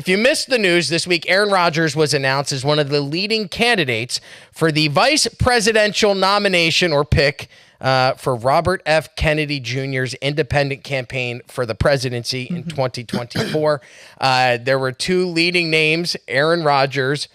If you missed the news this week, Aaron Rodgers was announced as one of the leading candidates for the vice presidential nomination or pick for Robert F. Kennedy Jr.'s independent campaign for the presidency in 2024. There were two leading names, Aaron Rodgers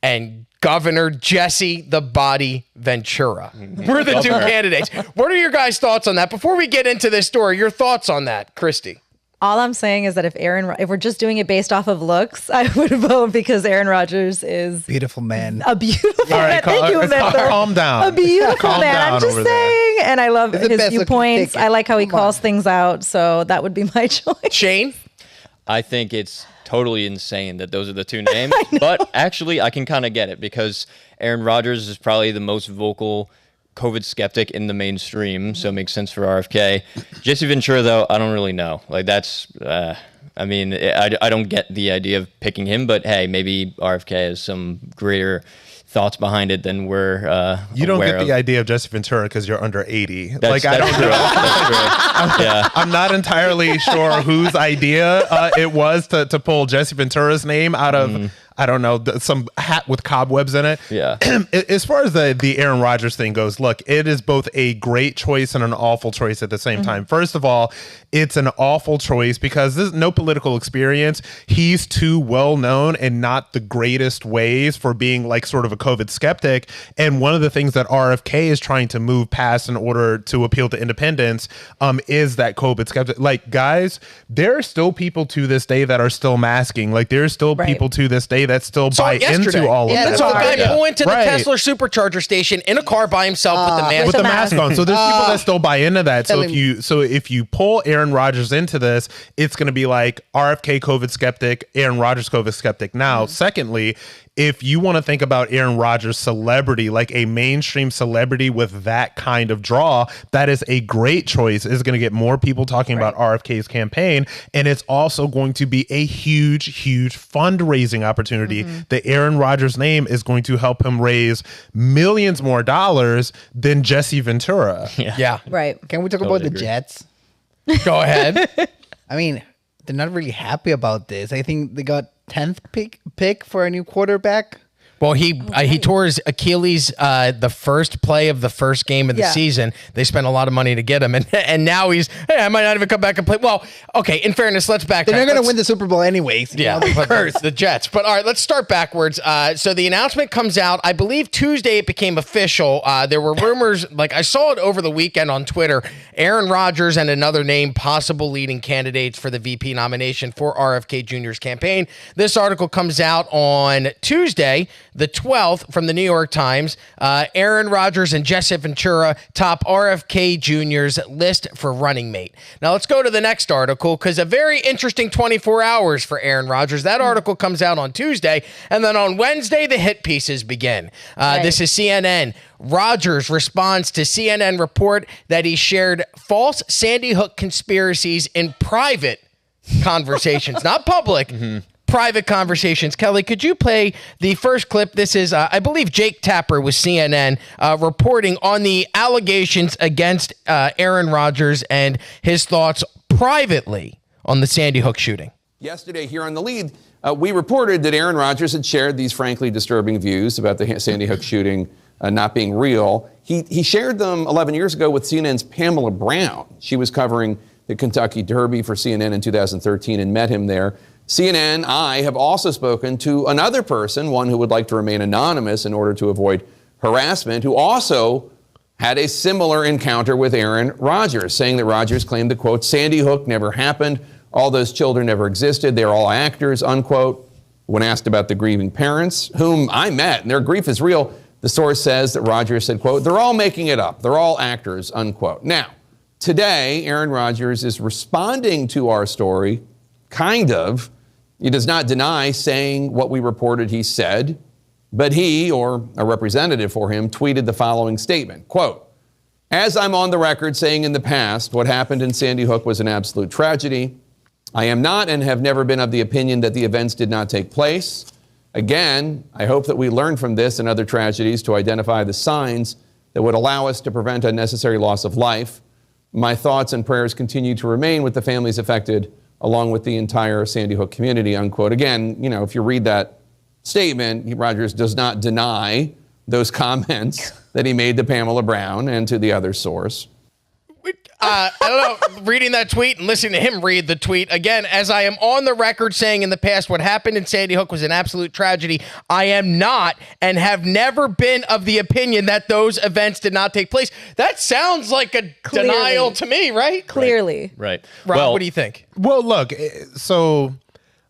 and Governor Jesse the Body Ventura. We're the two candidates. What are your guys' thoughts on that? Before we get into this story, your thoughts on that, Christy? All I'm saying is that if we're just doing it based off of looks, I would vote because Aaron Rodgers is beautiful man. A beautiful man. Thank you, Amanda. Calm down. A beautiful man. I'm just saying. And I love his viewpoints. I like how he calls things out. So that would be my choice. Shane? I think it's totally insane that those are the two names. But actually, I can kind of get it because Aaron Rodgers is probably the most vocal COVID skeptic in the mainstream, so it makes sense for RFK. Jesse Ventura, though, I don't really know. Like, that's, I mean, I don't get the idea of picking him, but hey, maybe RFK has some greater thoughts behind it than we're You don't get of. the idea of Jesse Ventura because you're under 80. That's true. That's true. Yeah. I'm not entirely sure whose idea it was to pull Jesse Ventura's name out of I don't know, some hat with cobwebs in it. Yeah. As far as the Aaron Rodgers thing goes, look, it is both a great choice and an awful choice at the same time. First of all, it's an awful choice because there's no political experience. He's too well known and not the greatest ways for being like sort of a COVID skeptic. And one of the things that RFK is trying to move past in order to appeal to independents is that COVID skeptic. Like, guys, there are still people to this day that are still masking. Like, there's still people to this day that still buy into all of That's that. the guy pull into the Tesla supercharger station in a car by himself with the mask on. So there's people that still buy into that. So if you pull Aaron Rodgers into this, it's going to be like RFK COVID skeptic, Aaron Rodgers COVID skeptic. Now, secondly, if you want to think about Aaron Rodgers' celebrity, like a mainstream celebrity with that kind of draw, that is a great choice. It's going to get more people talking about RFK's campaign. And it's also going to be a huge, huge fundraising opportunity. The Aaron Rodgers name is going to help him raise millions more dollars than Jesse Ventura. Yeah. Right. Can we talk about the Jets? Go ahead. I mean, they're not really happy about this. I think they got 10th pick for a new quarterback. Well, he tore his Achilles the first play of the first game of the season. They spent a lot of money to get him, and now he's, hey, I might not even come back and play. Well, okay, in fairness, let's backtrack. They're not going to win the Super Bowl anyways. Yeah, the Jets. But all right, let's start backwards. So the announcement comes out, I believe Tuesday it became official. There were rumors, like I saw it over the weekend on Twitter, Aaron Rodgers and another name, possible leading candidates for the VP nomination for RFK Jr.'s campaign. This article comes out on Tuesday, the 12th, from the New York Times. Aaron Rodgers and Jesse Ventura top RFK Jr.'s list for running mate. Now let's go to the next article, because a very interesting 24 hours for Aaron Rodgers. That article comes out on Tuesday, and then on Wednesday, the hit pieces begin. This is CNN. Rodgers responds to CNN report that he shared false Sandy Hook conspiracies in private conversations, not public. Private conversations. Kelly, could you play the first clip? This is, I believe, Jake Tapper with CNN reporting on the allegations against Aaron Rodgers and his thoughts privately on the Sandy Hook shooting. Yesterday here on The Lead, we reported that Aaron Rodgers had shared these frankly disturbing views about the Sandy Hook shooting not being real. He shared them 11 years ago with CNN's Pamela Brown. She was covering the Kentucky Derby for CNN in 2013 and met him there. CNN, I have also spoken to another person, one who would like to remain anonymous in order to avoid harassment, who also had a similar encounter with Aaron Rodgers, saying that Rodgers claimed that, quote, Sandy Hook never happened, all those children never existed, they're all actors, unquote. When asked about the grieving parents, whom I met, and their grief is real, the source says that Rodgers said, quote, they're all making it up, they're all actors, unquote. Now, today, Aaron Rodgers is responding to our story, kind of. He does not deny saying what we reported he said, but he, or a representative for him, tweeted the following statement, quote, as I'm on the record saying in the past, what happened in Sandy Hook was an absolute tragedy. I am not and have never been of the opinion that the events did not take place. Again, I hope that we learn from this and other tragedies to identify the signs that would allow us to prevent unnecessary loss of life. My thoughts and prayers continue to remain with the families affected along with the entire Sandy Hook community, unquote. Again, if you read that statement, Rodgers does not deny those comments that he made to Pamela Brown and to the other source. I don't know, reading that tweet and listening to him read the tweet, again, as I am on the record saying in the past what happened in Sandy Hook was an absolute tragedy, I am not and have never been of the opinion that those events did not take place. That sounds like a denial to me, right? Clearly. Right. Rob, what do you think? Well, look, so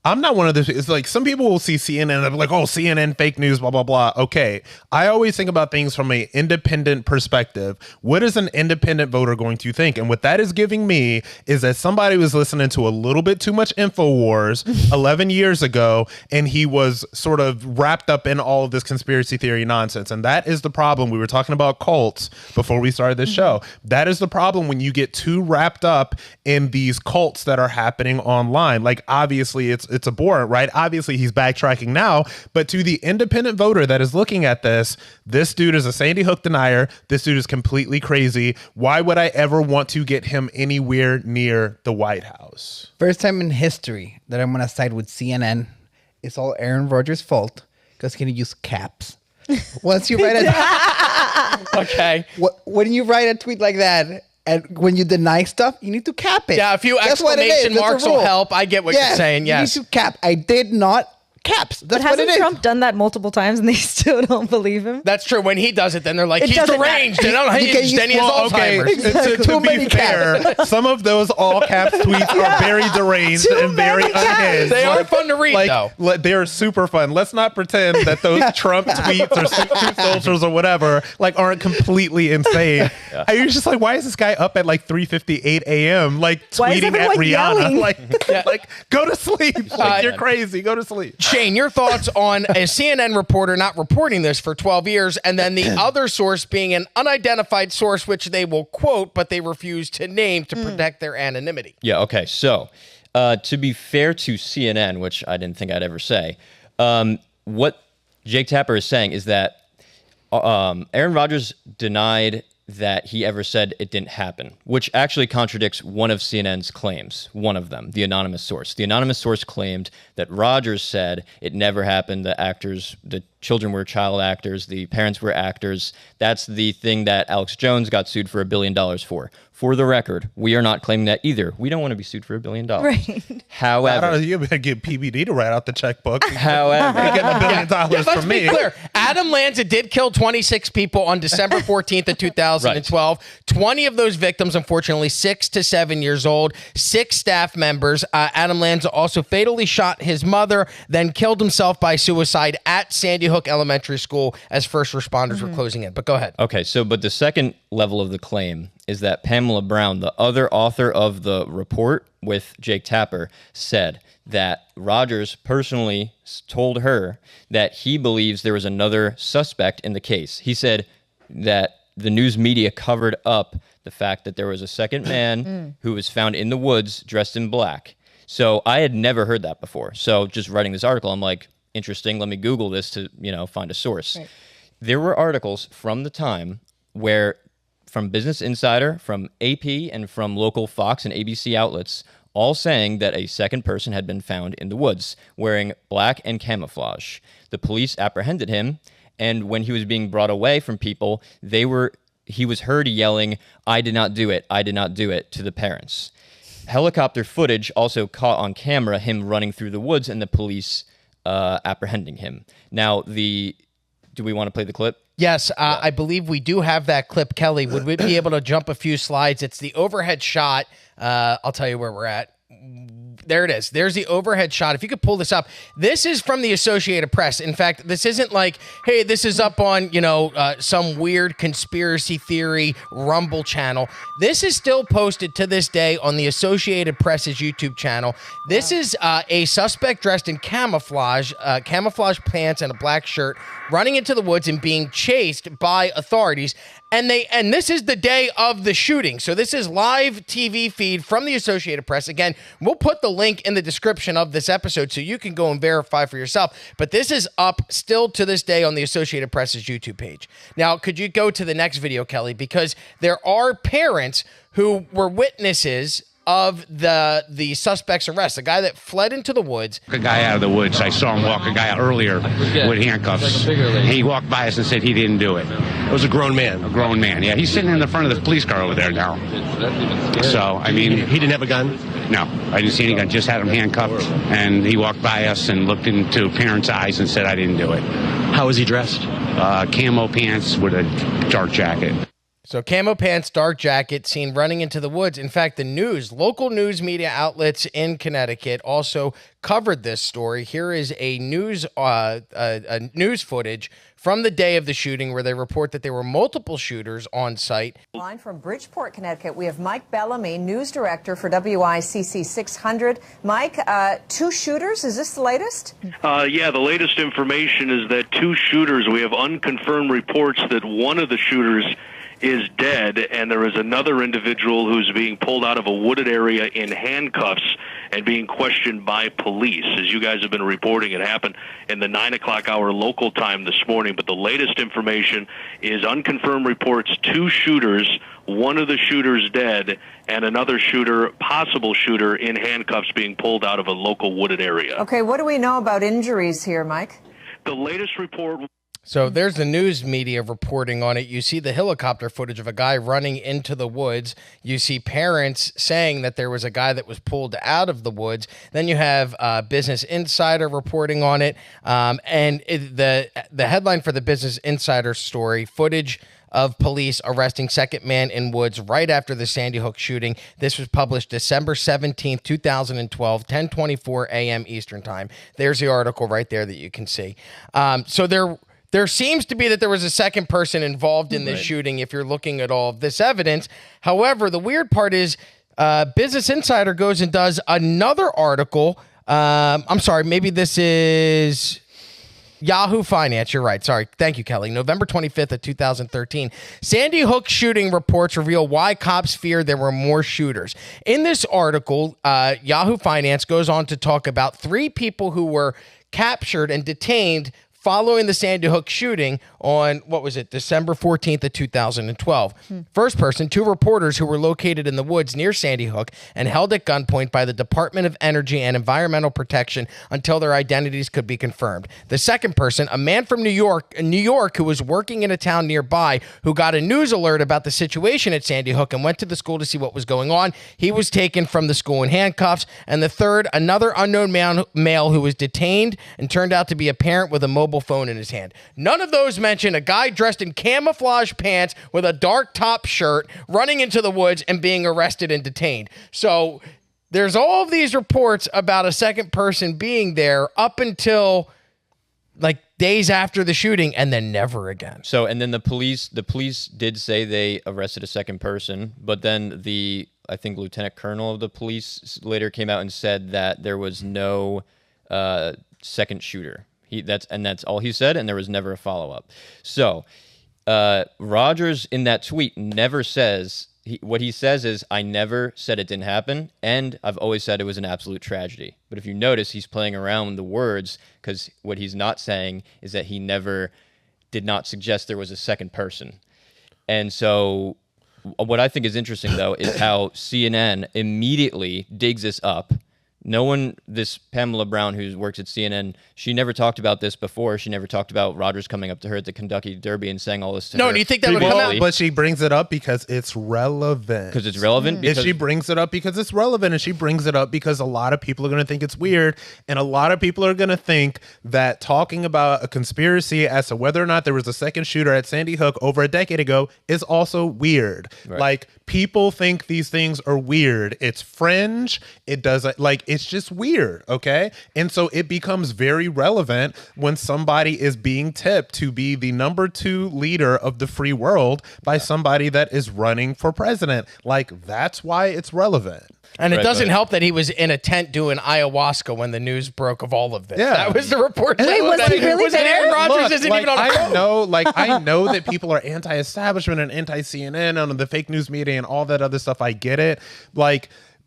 I'm not one of those. It's like some people will see CNN and they're like, oh, CNN, fake news, blah, blah, blah. Okay. I always think about things from an independent perspective. What is an independent voter going to think? And what that is giving me is that somebody was listening to a little bit too much InfoWars 11 years ago, and he was sort of wrapped up in all of this conspiracy theory nonsense. And that is the problem. We were talking about cults before we started this show. That is the problem when you get too wrapped up in these cults that are happening online. Like, obviously, it's abhorrent, right? Obviously, he's backtracking now, but to the independent voter that is looking at this dude is a Sandy Hook denier. This dude is completely crazy. Why would I ever want to get him anywhere near the White House? First time in history that I'm going to side with CNN. It's all Aaron Rodgers' fault because he can use caps. Once you write Okay. When you write a tweet like that, and when you deny stuff, you need to cap it. Yeah, a few exclamation marks will help. I get what you're saying. Yes. You need to cap. I did not caps. That's but what it is. hasn't Trump done that multiple times and they still don't believe him? That's true. When he does it, then they're like, he's deranged. And then he has Alzheimer's. Exactly. To be fair, some of those all caps tweets are very deranged and very unhinged. They are fun to read, though. They're super fun. Let's not pretend that those Trump tweets or Truth Socials or whatever aren't completely insane. Yeah. You're just like, why is this guy up at 3:58 a.m. tweeting at Rihanna? Like, go to sleep. You're crazy. Go to sleep. Shane, your thoughts on a CNN reporter not reporting this for 12 years and then the other source being an unidentified source, which they will quote, but they refuse to name to protect their anonymity. Yeah, okay. So, to be fair to CNN, which I didn't think I'd ever say, what Jake Tapper is saying is that Aaron Rodgers denied that he ever said it didn't happen, which actually contradicts one of CNN's claims, one of them, the anonymous source. The anonymous source claimed that Rodgers said it never happened, the children were child actors, the parents were actors. That's the thing that Alex Jones got sued for $1 billion for. For the record, we are not claiming that either. We don't want to be sued for $1 billion. Right. However, you better get PBD to write out the checkbook. However, you're getting $1 billion from me. Let's be clear. Adam Lanza did kill 26 people on December 14th of 2012. Right. 20 of those victims, unfortunately, 6 to 7 years old, 6 staff members. Adam Lanza also fatally shot his mother, then killed himself by suicide at Sandy Hook Elementary School as first responders were closing in. But go ahead. Okay, but the second level of the claim is that Pamela Brown, the other author of the report with Jake Tapper, said that Rodgers personally told her that he believes there was another suspect in the case. He said that the news media covered up the fact that there was a second man who was found in the woods dressed in black. So I had never heard that before. So just writing this article, I'm like, interesting. Let me Google this to, find a source. Right. There were articles from the time where from Business Insider, from AP, and from local Fox and ABC outlets, all saying that a second person had been found in the woods wearing black and camouflage. The police apprehended him, and when he was being brought away from people, he was heard yelling, "I did not do it, I did not do it," to the parents. Helicopter footage also caught on camera him running through the woods and the police apprehending him. Now, do we want to play the clip? Yes, I believe we do have that clip. Kelly, would we be able to jump a few slides? It's the overhead shot. I'll tell you where we're at. There it is. There's the overhead shot. If you could pull this up. This is from the Associated Press. In fact, this isn't like, hey, this is up on, some weird conspiracy theory Rumble channel. This is still posted to this day on the Associated Press's YouTube channel. This is a suspect dressed in camouflage pants and a black shirt running into the woods and being chased by authorities. And this is the day of the shooting. So this is live TV feed from the Associated Press. Again, we'll put the link in the description of this episode so you can go and verify for yourself. But this is up still to this day on the Associated Press's YouTube page. Now, could you go to the next video, Kelly? Because there are parents who were witnesses of the suspect's arrest, the guy that fled into the woods. A guy out of the woods. I saw him walk a guy earlier with handcuffs. He walked by us and said he didn't do it. It was a grown man. A grown man, yeah. He's sitting in the front of the police car over there now. So, I mean... He didn't have a gun? No, I didn't see any gun. Just had him handcuffed, and he walked by us and looked into parents' eyes and said, I didn't do it. How was he dressed? Camo pants with a dark jacket. So camo pants, dark jacket, seen running into the woods. In fact, local news media outlets in Connecticut also covered this story. Here is a news footage from the day of the shooting where they report that there were multiple shooters on site. Line from Bridgeport, Connecticut, we have Mike Bellamy, news director for WICC 600. Mike, 2 shooters, is this the latest? Yeah, the latest information is that 2 shooters, we have unconfirmed reports that one of the shooters is dead, and there is another individual who's being pulled out of a wooded area in handcuffs and being questioned by police. As you guys have been reporting, it happened in the 9 o'clock hour local time this morning, but the latest information is unconfirmed reports, 2 shooters, one of the shooters dead, and another shooter, possible shooter, in handcuffs being pulled out of a local wooded area. Okay, what do we know about injuries here, Mike? The latest report... So there's the news media reporting on it. You see the helicopter footage of a guy running into the woods. You see parents saying that there was a guy that was pulled out of the woods. Then you have Business Insider reporting on it. The headline for the Business Insider story, footage of police arresting second man in woods right after the Sandy Hook shooting. This was published December 17th, 2012, 10:24 a.m. Eastern time. There's the article right there that you can see. So there seems to be that there was a second person involved in this shooting if you're looking at all of this evidence. However, the weird part is Business Insider goes and does another article. I'm sorry, maybe this is Yahoo Finance. You're right. Sorry. Thank you, Kelly. November 25th of 2013. Sandy Hook shooting reports reveal why cops fear there were more shooters. In this article, Yahoo Finance goes on to talk about 3 people who were captured and detained following the Sandy Hook shooting on, December 14th of 2012. First person, 2 reporters who were located in the woods near Sandy Hook and held at gunpoint by the Department of Energy and Environmental Protection until their identities could be confirmed. The second person, a man from New York who was working in a town nearby who got a news alert about the situation at Sandy Hook and went to the school to see what was going on. He was taken from the school in handcuffs. And the third, another unknown male who was detained and turned out to be a parent with a mobile phone in his hand. None of those mention a guy dressed in camouflage pants with a dark top shirt running into the woods and being arrested and detained. So there's all of these reports about a second person being there up until like days after the shooting and then never again. So, and then the police did say they arrested a second person, but then I think Lieutenant Colonel of the police later came out and said that there was no second shooter. That's all he said, and there was never a follow-up. So Rodgers in that tweet never says, what he says is, I never said it didn't happen, and I've always said it was an absolute tragedy. But if you notice, he's playing around with the words, because what he's not saying is that he never did not suggest there was a second person. And so what I think is interesting, though, is how CNN immediately digs this up. This Pamela Brown, who works at CNN, she never talked about this before. She never talked about Rodgers coming up to her at the Kentucky Derby and saying all this to her. No, do you think that would come out? But she brings it up because it's relevant. Because it's relevant? If she brings it up because it's relevant, and she brings it up because a lot of people are going to think it's weird, and a lot of people are going to think that talking about a conspiracy as to whether or not there was a second shooter at Sandy Hook over a decade ago is also weird. Right. Like, people think these things are weird. It's fringe. It doesn't, it's just weird, okay? And so it becomes very relevant when somebody is being tipped to be the number 2 leader of the free world by somebody that is running for president. That's why it's relevant. And it doesn't help that he was in a tent doing ayahuasca when the news broke of all of this. Yeah. That was the report. Wait, was he really was there? Aaron Rodgers isn't even on a phone. I know that people are anti-establishment and anti-CNN and the fake news media and all that other stuff. I get it.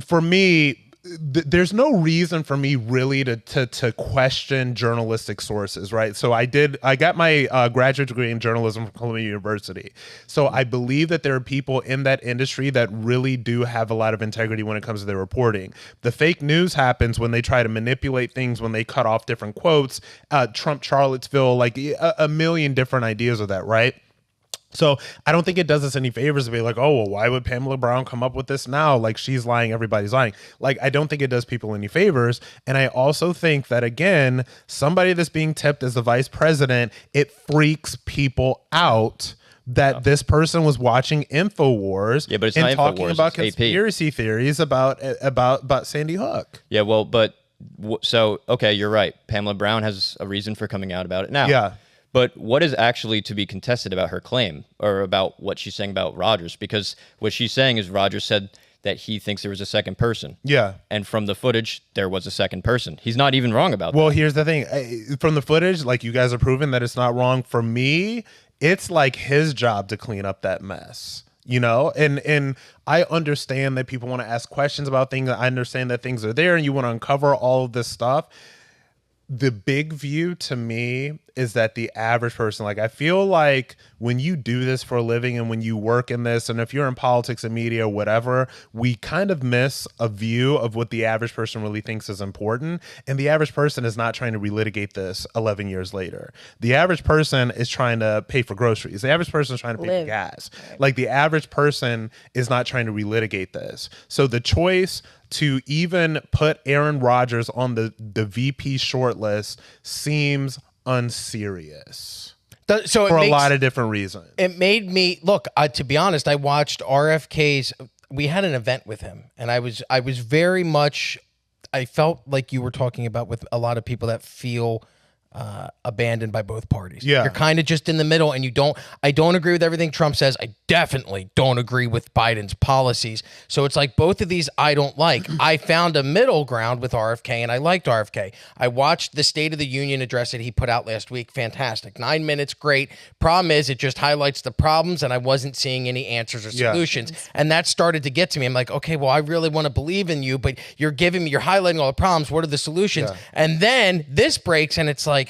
For me, there's no reason for me really to question journalistic sources, right? So I got my graduate degree in journalism from Columbia University. So I believe that there are people in that industry that really do have a lot of integrity when it comes to their reporting. The fake news happens when they try to manipulate things, when they cut off different quotes, Trump Charlottesville, like a million different ideas of that, right? So I don't think it does us any favors to be like, oh, well, why would Pamela Brown come up with this now? Like, she's lying, everybody's lying. Like, I don't think it does people any favors. And I also think that, again, somebody that's being tipped as the vice president, it freaks people out that this person was watching InfoWars and talking about conspiracy theories about Sandy Hook. Yeah, well, okay, you're right. Pamela Brown has a reason for coming out about it now. Yeah. But what is actually to be contested about her claim or about what she's saying about Rodgers? Because what she's saying is Rodgers said that he thinks there was a second person. Yeah. And from the footage, there was a second person. He's not even wrong about that. Well, here's the thing. From the footage, like, you guys are proving that it's not wrong. For me, it's like his job to clean up that mess. You know, and I understand that people want to ask questions about things. I understand that things are there and you want to uncover all of this stuff. The big view to me is that the average person, like, I feel like when you do this for a living and when you work in this, and if you're in politics and media or whatever, we kind of miss a view of what the average person really thinks is important. And the average person is not trying to relitigate this 11 years later. The average person is trying to pay for groceries. The average person is trying to pay for gas. Like, the average person is not trying to relitigate this. So the choice to even put Aaron Rodgers on the VP shortlist seems unserious. So for a lot of different reasons. It made me look. To be honest, I watched RFK's. We had an event with him, and I was very much. I felt like you were talking about with a lot of people that feel abandoned by both parties. Yeah. You're kind of just in the middle, and I don't agree with everything Trump says. I definitely don't agree with Biden's policies. So it's like both of these I don't like. I found a middle ground with RFK, and I liked RFK. I watched the State of the Union address that he put out last week. Fantastic. 9 minutes, great. Problem is, it just highlights the problems, and I wasn't seeing any answers or solutions. And that started to get to me. I'm like, okay, well, I really want to believe in you, but you're highlighting all the problems. What are the solutions? Yeah. And then this breaks, and it's like,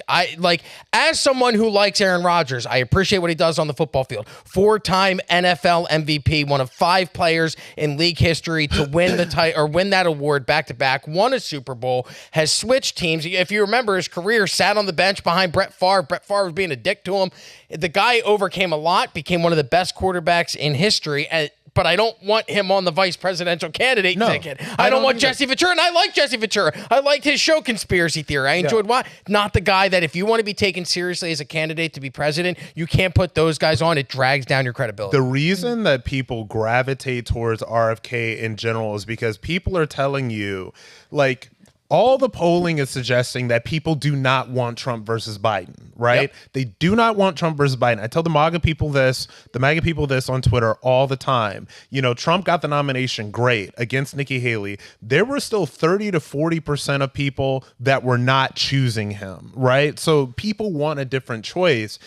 as someone who likes Aaron Rodgers, I appreciate what he does on the football field. 4-time NFL MVP, one of 5 players in league history to win win that award back-to-back, won a Super Bowl, has switched teams. If you remember his career, sat on the bench behind Brett Favre. Brett Favre was being a dick to him. The guy overcame a lot, became one of the best quarterbacks in history, but I don't want him on the vice presidential candidate ticket. I don't want Jesse Ventura, and I like Jesse Ventura. I liked his show Conspiracy Theory. I enjoyed not the guy that if you want to be taken seriously as a candidate to be president, you can't put those guys on. It drags down your credibility. The reason that people gravitate towards RFK in general is because people are telling you, like, all the polling is suggesting that people do not want Trump versus Biden, right? Yep. They do not want Trump versus Biden. I tell the MAGA people this on Twitter all the time. You know, Trump got the nomination, great, against Nikki Haley. There were still 30 to 40% of people that were not choosing him, right? So people want a different choice.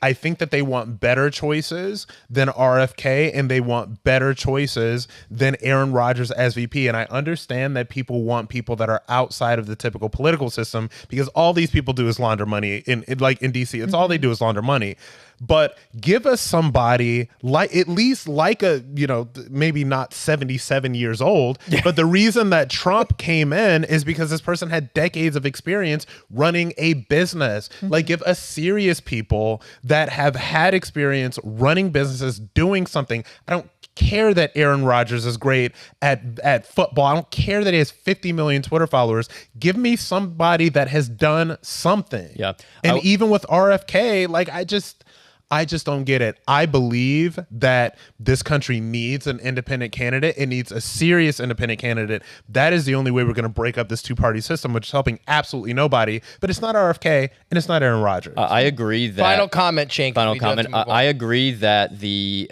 I think that they want better choices than RFK, and they want better choices than Aaron Rodgers as VP. And I understand that people want people that are outside of the typical political system, because all these people do is launder money in DC. It's all they do is launder money. But give us somebody at least maybe not 77 years old. But the reason that Trump came in is because this person had decades of experience running a business. Like, give us serious people that have had experience running businesses, doing something. I don't care that Aaron Rodgers is great at football. I don't care that he has 50 million Twitter followers. Give me somebody that has done something. Yeah. And even with RFK, like, I just don't get it. I believe that this country needs an independent candidate. It needs a serious independent candidate. That is the only way we're going to break up this two-party system, which is helping absolutely nobody. But it's not RFK, and it's not Aaron Rodgers. I agree that... Final comment, Shane. Final comment. I agree that the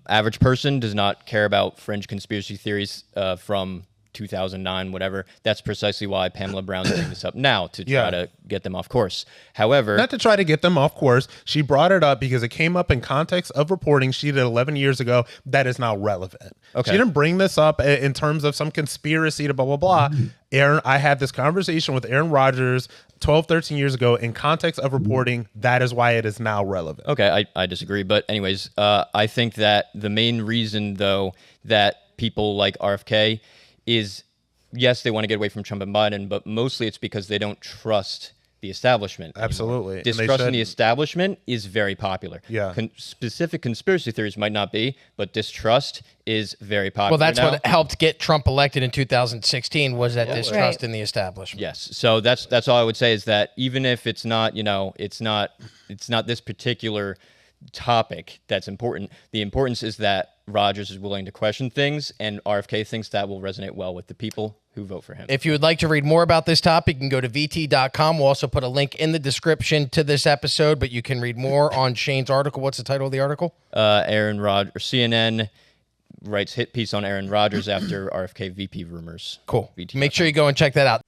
average person does not care about fringe conspiracy theories from 2009, whatever. That's precisely why Pamela Brown's bringing this up now, to try to get them off course. However, not to try to get them off course. She brought it up because it came up in context of reporting she did 11 years ago that is now relevant. Okay. She didn't bring this up in terms of some conspiracy to blah, blah, blah. Aaron, I had this conversation with Aaron Rodgers 12, 13 years ago in context of reporting. That is why it is now relevant. Okay, I disagree. But anyways, I think that the main reason, though, that people like RFK is, yes, they want to get away from Trump and Biden, but mostly it's because they don't trust the establishment anymore. Absolutely. Distrusting the establishment is very popular. Yeah. Specific conspiracy theories might not be, but distrust is very popular. Well, that's what helped get Trump elected in 2016, was that distrust in the establishment. Yes. So that's all I would say, is that even if it's not, it's not this particular topic that's important, the importance is that Rodgers is willing to question things, and RFK thinks that will resonate well with the people who vote for him. If you would like to read more about this topic, you can go to VT.com. We'll also put a link in the description to this episode, but you can read more on Shane's article. What's the title of the article? Aaron Rodgers, CNN writes hit piece on Aaron Rodgers after RFK VP rumors. Cool. VT.com. Make sure you go and check that out.